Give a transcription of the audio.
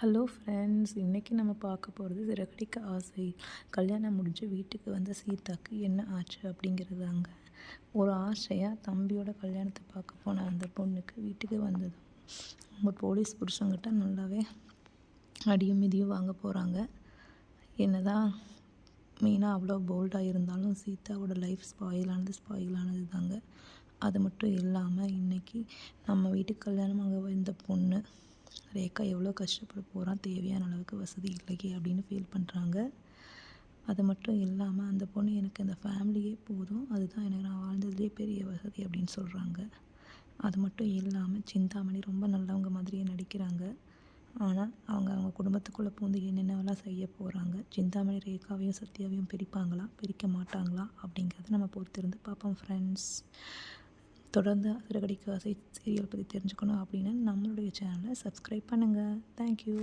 Hello friends, இன்றைக்கி நம்ம பார்க்க போகிறது சிறகடிக்க ஆசை. கல்யாணம் முடிஞ்சு வீட்டுக்கு வந்த சீதாக்கு என்ன ஆச்சு அப்படிங்கிறதாங்க. ஒரு ஆசையாக தம்பியோட கல்யாணத்தை பார்க்க போன அந்த பொண்ணுக்கு வீட்டுக்கு வந்ததும் அவங்க போலீஸ் புருஷங்கிட்ட நல்லாவே அடியும் மிதியும் வாங்க போகிறாங்க. என்னதான் மீனா அவ்வளோ போல்டாக இருந்தாலும் சீதாவோட லைஃப் ஸ்பாயில் ஆனது தாங்க. அது மட்டும் இல்லாமல் இன்றைக்கி நம்ம வீட்டுக்கு கல்யாணமாக வந்த பொண்ணு ரேகா எவ்வளோ கஷ்டப்பட போகிறான், தேவையான அளவுக்கு வசதி இல்லையே அப்படின்னு ஃபீல் பண்ணுறாங்க. அது மட்டும் இல்லாமல் அந்த பொண்ணு எனக்கு இந்த ஃபேமிலியே போதும், அதுதான் எனக்கு நான் வாழ்ந்ததுலேயே பெரிய வசதி அப்படின்னு சொல்கிறாங்க. அது மட்டும் இல்லாமல் சிந்தாமணி ரொம்ப நல்லவங்க மாதிரியே நடிக்கிறாங்க. ஆனால் அவங்க குடும்பத்துக்குள்ளே பூந்து என்னென்னலாம் செய்ய போகிறாங்க, சிந்தாமணி ரேகாவையும் சத்யாவையும் பிரிப்பாங்களா பிரிக்க மாட்டாங்களா அப்படிங்கிறத நம்ம பொறுத்திருந்து பார்ப்போம் ஃப்ரெண்ட்ஸ். தொடர்ந்து சிறகடிக்க ஆசை சீரியல் பற்றி தெரிஞ்சுக்கணும் அப்படின்னு நம்மளுடைய சேனலை சப்ஸ்கிரைப் பண்ணுங்கள். தேங்க்யூ.